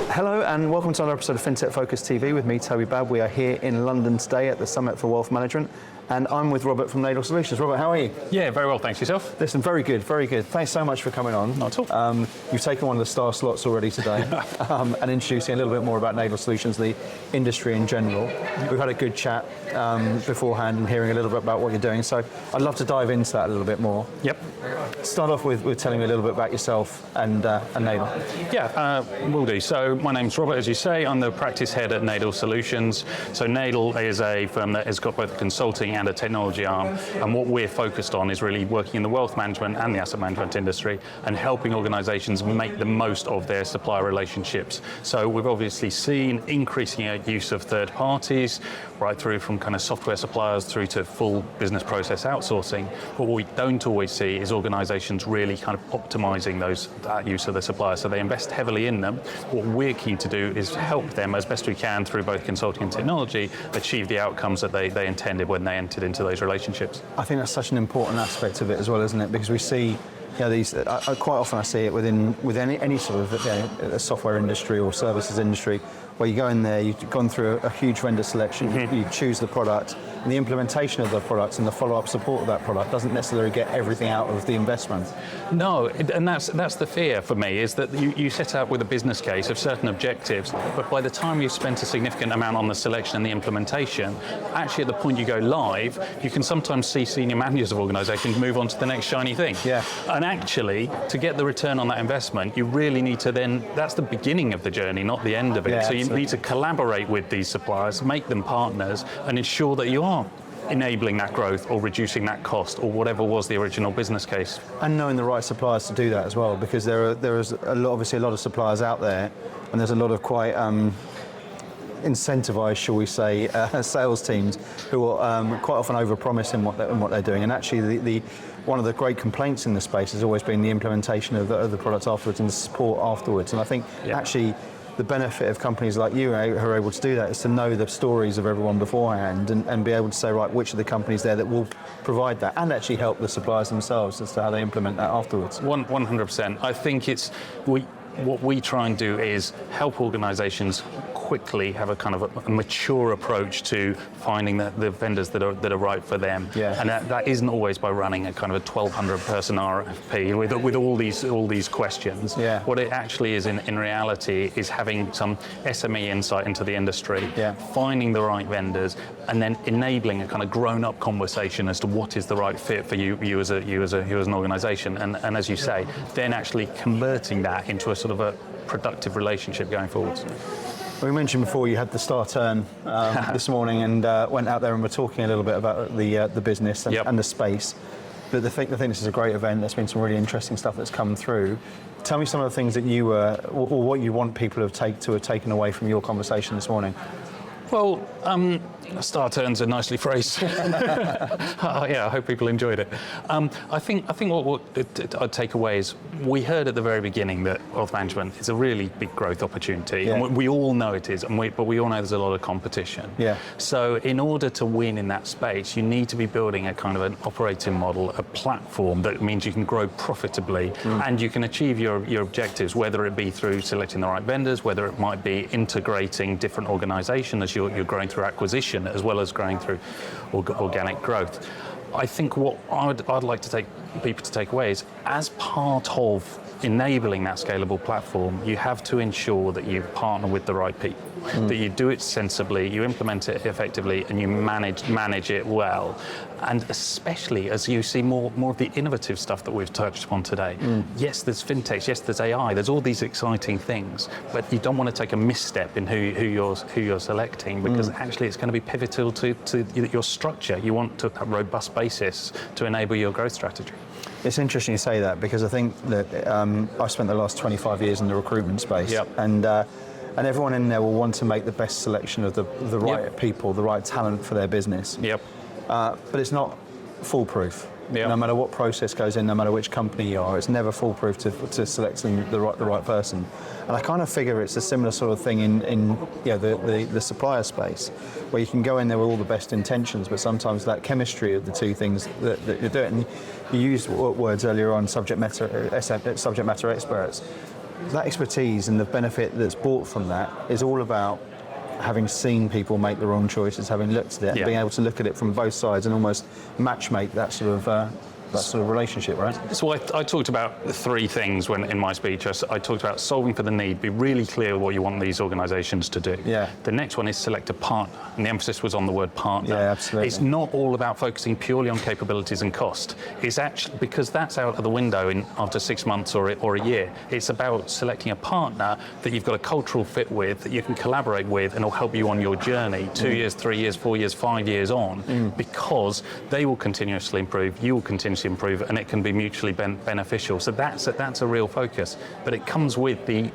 Hello and welcome to another episode of FinTech Focus TV with me, Toby Babb. We are here in London today at the Summit for Wealth Management, and I'm with Robert from Knadel Solutions. Robert, how are you? Yeah, very well, thanks. Yourself? Listen, very good, very good. Thanks so much for coming on. Not at all. You've taken one of the star slots already today and introducing a little bit more about Knadel Solutions, the industry in general. We've had a good chat beforehand and hearing a little bit about what you're doing, so I'd love to dive into that a little bit more. Yep. Start off with telling me a little bit about yourself and Knadel. Yeah, will do. So my name's Robert, as you say. I'm the practice head at Knadel Solutions. So Knadel is a firm that has got both a consulting and a technology arm, and what we're focused on is really working in the wealth management and the asset management industry and helping organisations make the most of their supplier relationships. So we've obviously seen increasing use of third parties, right through from kind of software suppliers through to full business process outsourcing. But what we don't always see is organisations really kind of optimising that use of the suppliers. So they invest heavily in them. What we're keen to do is help them as best we can through both consulting and technology achieve the outcomes that they intended when they entered into those relationships. I think that's such an important aspect of it as well, isn't it? Because we see, you know, these. Quite often I see it with any sort of software industry or services industry, where you go in there, you've gone through a huge vendor selection, you choose the product, and the implementation of the product and the follow-up support of that product doesn't necessarily get everything out of the investment. No, and that's the fear for me, is that you set out with a business case of certain objectives, but by the time you've spent a significant amount on the selection and the implementation, actually at the point you go live, you can sometimes see senior managers of organisations move on to the next shiny thing. Yeah. And actually, to get the return on that investment, you really need to then, that's the beginning of the journey, not the end of it. Yeah, so absolutely. you need to collaborate with these suppliers, make them partners, and ensure that you are enabling that growth or reducing that cost or whatever was the original business case. And knowing the right suppliers to do that as well, because there is obviously a lot of suppliers out there, and there's a lot of quite incentivized, shall we say, sales teams who are quite often overpromise in what they're doing. And actually, one of the great complaints in this space has always been the implementation of the products afterwards and the support afterwards. And I think actually the benefit of companies like you who are able to do that is to know the stories of everyone beforehand and be able to say, right, which are the companies there that will provide that, and actually help the suppliers themselves as to how they implement that afterwards. 100%. I think what we try and do is help organisations quickly have a kind of a mature approach to finding the vendors that are right for them. Yeah. And that isn't always by running a kind of a 1,200 person RFP with all these questions. Yeah. What it actually is in reality is having some SME insight into the industry, finding the right vendors, and then enabling a kind of grown-up conversation as to what is the right fit for you as an organisation. And as you say, then actually converting that into a sort of a productive relationship going forwards. We mentioned before you had the star turn this morning and went out there and were talking a little bit about the business and the space. But I think this is a great event. There's been some really interesting stuff that's come through. Tell me some of the things that you or what you want people to have taken away from your conversation this morning. Well, star turns are nicely phrased. Yeah, I hope people enjoyed it. I think what I'd take away is we heard at the very beginning that wealth management is a really big growth opportunity. Yeah. And we all know it is, but we all know there's a lot of competition. Yeah. So in order to win in that space, you need to be building a kind of an operating model, a platform that means you can grow profitably and you can achieve your objectives, whether it be through selecting the right vendors, whether it might be integrating different organisations as you're growing through acquisition, as well as growing through organic growth. I think what I'd like to people to take away is, as part of enabling that scalable platform, you have to ensure that you partner with the right people, that you do it sensibly, you implement it effectively, and you manage it well. And especially as you see more of the innovative stuff that we've touched upon today. Yes, there's FinTechs, yes, there's AI, there's all these exciting things, but you don't want to take a misstep in who you're selecting, because actually it's going to be pivotal to your structure. You want to have a robust basis to enable your growth strategy. It's interesting you say that, because I think that I've spent the last 25 years in the recruitment space, and everyone in there will want to make the best selection of the right people, the right talent for their business. But it's not foolproof. Yeah. No matter what process goes in, no matter which company you are, it's never foolproof to selecting the right person. And I kind of figure it's a similar sort of thing in the supplier space, where you can go in there with all the best intentions, but sometimes that chemistry of the two things that you're doing. And you used words earlier on, subject matter experts. That expertise and the benefit that's brought from that is all about having seen people make the wrong choices, having looked at it, and being able to look at it from both sides and almost matchmake that sort of relationship, right? So I talked about three things in my speech. I talked about solving for the need, be really clear what you want these organisations to do. Yeah. The next one is select a partner, and the emphasis was on the word partner. Yeah, absolutely. It's not all about focusing purely on capabilities and cost. It's actually, because that's out of the window after 6 months or a year. It's about selecting a partner that you've got a cultural fit with, that you can collaborate with, and will help you on your journey 2 years, 3 years, 4 years, 5 years on, because they will continuously improve, you will continuously improve, and it can be mutually beneficial. So that's a real focus. But it comes with the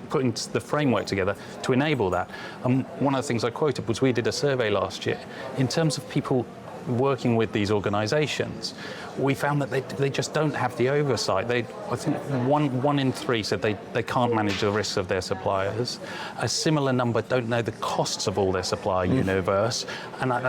putting the framework together to enable that. One of the things I quoted was we did a survey last year. In terms of people working with these organisations, we found that they just don't have the oversight. I think one in three said they can't manage the risks of their suppliers. A similar number don't know the costs of all their supplier universe, and I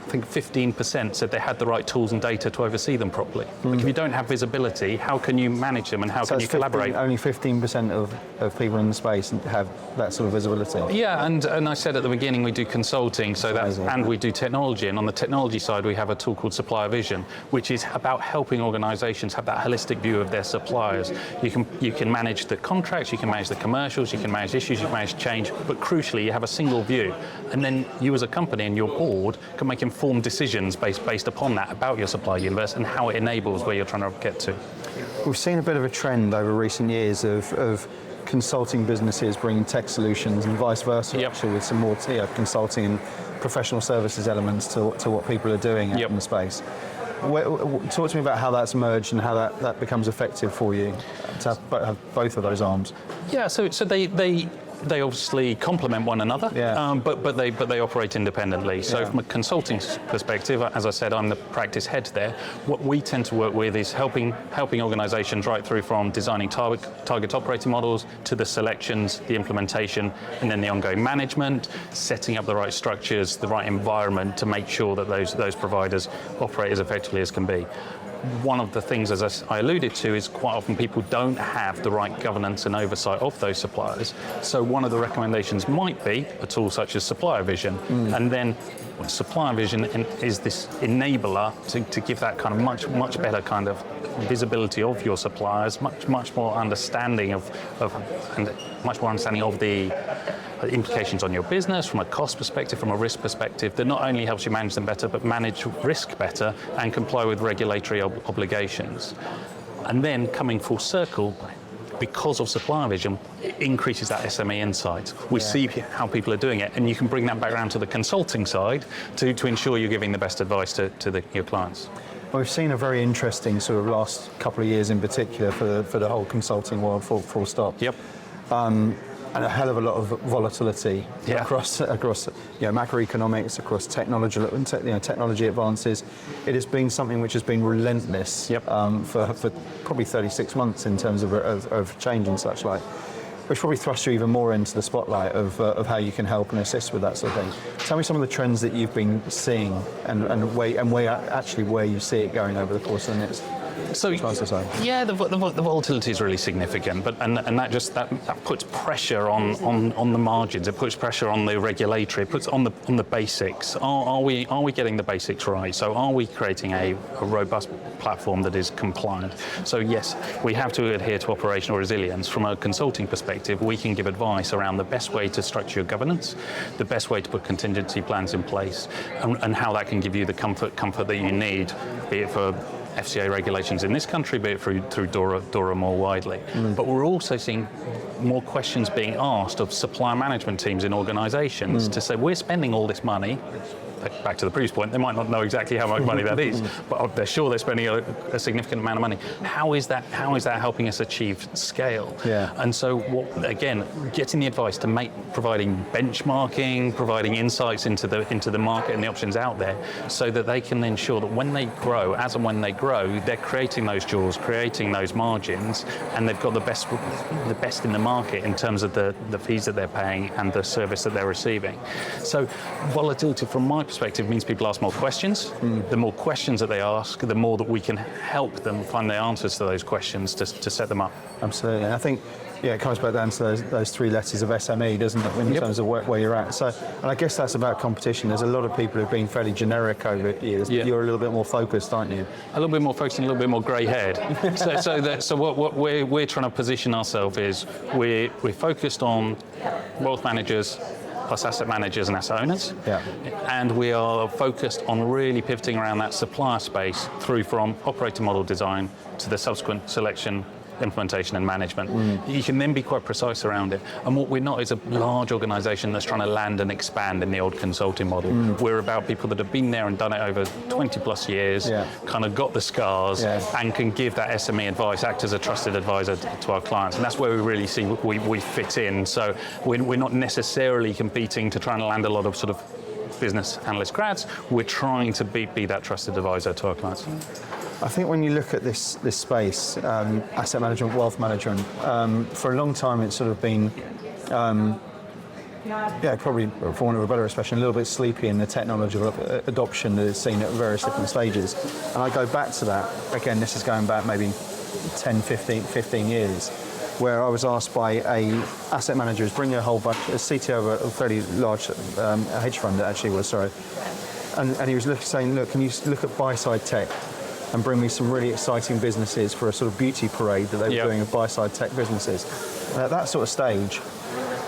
think 15% said they had the right tools and data to oversee them properly. Like, if you don't have visibility, how can you manage them and how can you collaborate? Only 15% of people in the space have that sort of visibility. Yeah, and I said at the beginning we do consulting, and we do technology, and on the technology side we have a tool called Supplier Vision, which is about helping organisations have that holistic view of their suppliers. You can manage the contracts, you can manage the commercials, you can manage issues, you can manage change, but crucially you have a single view, and then you as a company and your board can make informed decisions based upon that about your supplier universe and how it enables where you're trying to get to. We've seen a bit of a trend over recent years of consulting businesses bringing tech solutions and vice versa, actually, with some more consulting and professional services elements to what people are doing in the space. Talk to me about how that's merged and how that becomes effective for you to have both of those arms. Yeah, so they obviously complement one another, but they operate independently. So from a consulting perspective, as I said, I'm the practice head there. What we tend to work with is helping organisations right through from designing target operating models to the selections, the implementation, and then the ongoing management, setting up the right structures, the right environment to make sure that those providers operate as effectively as can be. One of the things, as I alluded to, is quite often people don't have the right governance and oversight of those suppliers. So one of the recommendations might be a tool such as Supplier Vision. And then Supplier Vision is this enabler to give that kind of much better kind of visibility of your suppliers, much more understanding of the implications on your business from a cost perspective, from a risk perspective, that not only helps you manage them better, but manage risk better and comply with regulatory obligations. And then coming full circle, because of Supplier Vision, it increases that SME insight. We see how people are doing it, and you can bring that back around to the consulting side to ensure you're giving the best advice to your clients. Well, we've seen a very interesting sort of last couple of years in particular for the whole consulting world, full stop. Yep. And a hell of a lot of volatility across macroeconomics, across technology advances. It has been something which has been relentless for probably 36 months in terms of change and such like, which probably thrusts you even more into the spotlight of how you can help and assist with that sort of thing. Tell me some of the trends that you've been seeing and where you see it going over the course of the next. Yeah, the volatility is really significant, but and that puts pressure on the margins. It puts pressure on the regulatory. It puts on the basics. Are we getting the basics right? So are we creating a robust platform that is compliant? So yes, we have to adhere to operational resilience. From a consulting perspective, we can give advice around the best way to structure your governance, the best way to put contingency plans in place, and how that can give you the comfort that you need, be it for FCA regulations in this country, be it through DORA more widely. But we're also seeing more questions being asked of supplier management teams in organisations to say, we're spending all this money, back to the previous point, they might not know exactly how much money that is, but they're sure they're spending a significant amount of money. How is that helping us achieve scale? Yeah. And so, again, getting the advice to providing benchmarking, providing insights into the market and the options out there, so that they can ensure that when they grow, as and when they grow, they're creating those jaws, creating those margins, and they've got the best in the market in terms of the fees that they're paying and the service that they're receiving. So volatility, from my perspective, means people ask more questions. The more questions that they ask, the more that we can help them find the answers to those questions to set them up. Absolutely. I think, it comes back down to those three letters of SME, doesn't it, in terms of where you're at. So, and I guess that's about competition. There's a lot of people who've been fairly generic over the years, but you're a little bit more focused, aren't you? A little bit more focused and a little bit more grey-haired. So what we're trying to position ourselves is we're focused on wealth managers, plus asset managers and asset owners. Yeah. And we are focused on really pivoting around that supplier space through from operating model design to the subsequent selection, implementation and management. You can then be quite precise around it. And what we're not is a large organisation that's trying to land and expand in the old consulting model. We're about people that have been there and done it over 20 plus years, kind of got the scars and can give that SME advice, act as a trusted advisor to our clients. And that's where we really see we fit in. So we're not necessarily competing to try and land a lot of sort of business analyst grads. We're trying to be that trusted advisor to our clients. I think when you look at this space, asset management, wealth management, for a long time it's sort of been, probably for want of a better expression, a little bit sleepy in the technology adoption that is seen at various different stages. And I go back to that, again, this is going back maybe 10, 15 years, where I was asked by a asset manager who's bringing a whole bunch, a CTO of a fairly large hedge fund, it actually was, sorry, and he was saying, look, can you look at buy-side tech and bring me some really exciting businesses for a sort of beauty parade that they were doing of buy-side tech businesses. And at that sort of stage,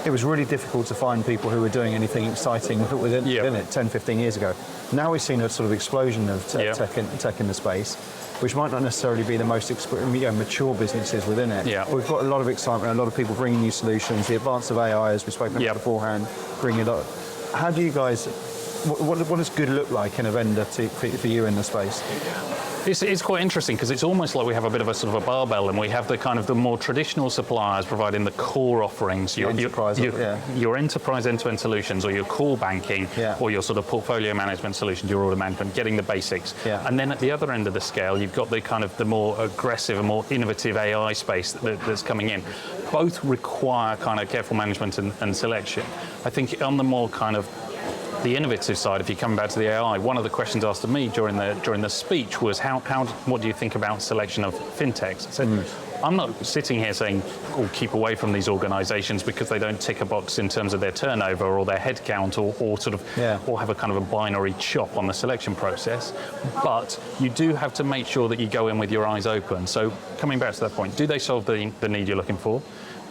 it was really difficult to find people who were doing anything exciting within it 10, 15 years ago. Now we've seen a sort of explosion of tech in the space, which might not necessarily be the most mature businesses within it. Yeah. We've got a lot of excitement, a lot of people bringing new solutions, the advance of AI, as we've spoken about beforehand, bringing it up. How do you guys, what does good look like in a vendor for you in the space? It's quite interesting because it's almost like we have a bit of a sort of a barbell, and we have the kind of the more traditional suppliers providing the core offerings, your enterprise end-to-end solutions, or your core banking, or your sort of portfolio management solutions, your order management, getting the basics. And then at the other end of the scale, you've got the kind of the more aggressive and more innovative AI space that's coming in. Both require kind of careful management and selection. I think on the more kind of the innovative side, if you come back to the AI, one of the questions asked of me during the speech was what do you think about selection of FinTechs? I said, I'm not sitting here saying, keep away from these organisations because they don't tick a box in terms of their turnover or their headcount or have a kind of a binary chop on the selection process. But you do have to make sure that you go in with your eyes open. So coming back to that point, do they solve the need you're looking for?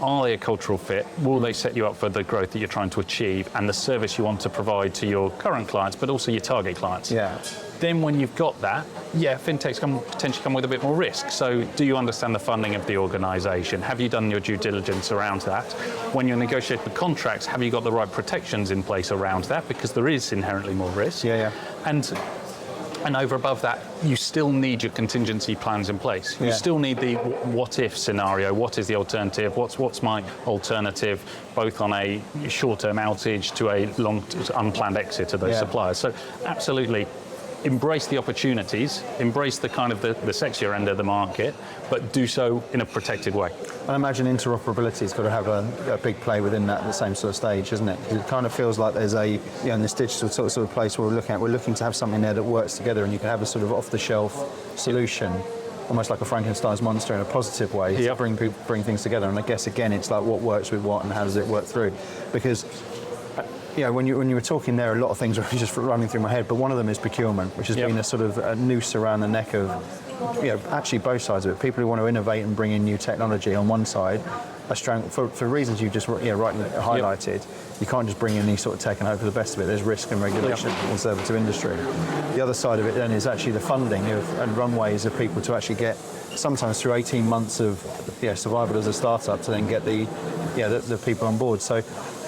Are they a cultural fit? Will they set you up for the growth that you're trying to achieve and the service you want to provide to your current clients, but also your target clients? Then when you've got that, FinTechs can potentially come with a bit more risk. So do you understand the funding of the organisation? Have you done your due diligence around that? When you're negotiating the contracts, have you got the right protections in place around that? Because there is inherently more risk. And over above that, you still need your contingency plans in place. You still need the what-if scenario. What is the alternative? What's my alternative, both on a short-term outage to a long unplanned exit of those suppliers? So absolutely, embrace the opportunities, embrace the kind of the sexier end of the market, but do so in a protected way. I imagine interoperability's got to have a big play within that at the same sort of stage, isn't it? Because it kind of feels like there's in this digital sort of place where we're looking to have something there that works together, and you can have a sort of off-the-shelf solution, almost like a Frankenstein's monster in a positive way, to bring things together. And I guess again, it's like what works with what and how does it work through? Because when you were talking there, a lot of things were just running through my head, but one of them is procurement, which has been a sort of a noose around the neck of, actually both sides of it. People who want to innovate and bring in new technology on one side, for reasons you've just rightly highlighted, you can't just bring in any sort of tech and hope for the best of it. There's risk and regulation, conservative industry. The other side of it then is actually the funding and runways of people to actually get, sometimes through 18 months of survival as a startup, to then get the people on board. So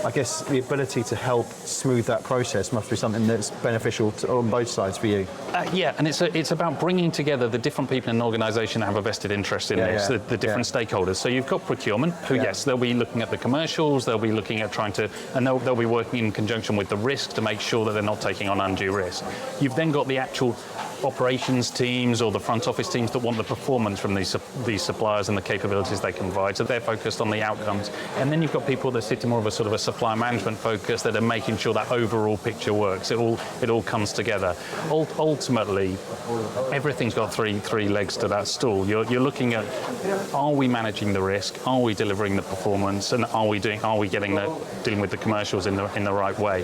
I guess the ability to help smooth that process must be something that's beneficial on both sides for you. Yeah, and it's about bringing together the different people in an organisation that have a vested interest in this, the different stakeholders. So you've got procurement, who, yes, they'll be looking at the commercials, they'll be looking at trying to, and they'll be working in conjunction with the risk to make sure that they're not taking on undue risk. You've then got the actual operations teams or the front office teams that want the performance from these suppliers and the capabilities they can provide. So they're focused on the outcomes. And then you've got people that sit in more of a sort of a supplier management focus that are making sure that overall picture works. It all comes together. Ultimately, everything's got three legs to that stool. You're looking at, are we managing the risk? Are we delivering the performance? And are we dealing with the commercials in the right way?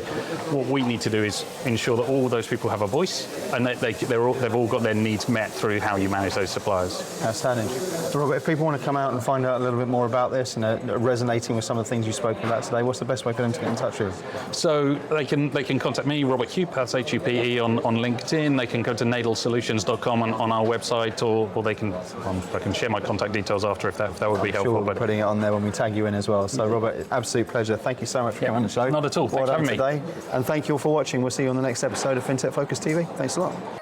What we need to do is ensure that all those people have a voice and that they've all got their needs met through how you manage those suppliers. Outstanding. So Robert, if people want to come out and find out a little bit more about this and resonating with some of the things you've spoken about today, what's the best way for them to get in touch with? So they can contact me, Robert Hupe, that's H-U-P-E on LinkedIn. They can go to knadelsolutions.com on our website, or they can I can share my contact details after if that would be helpful. Sure, we're putting it on there when we tag you in as well. So Robert, absolute pleasure. Thank you so much for coming on the show. Not at all. Thanks for having me. And thank you all for watching. We'll see you on the next episode of FinTech Focus TV. Thanks a lot.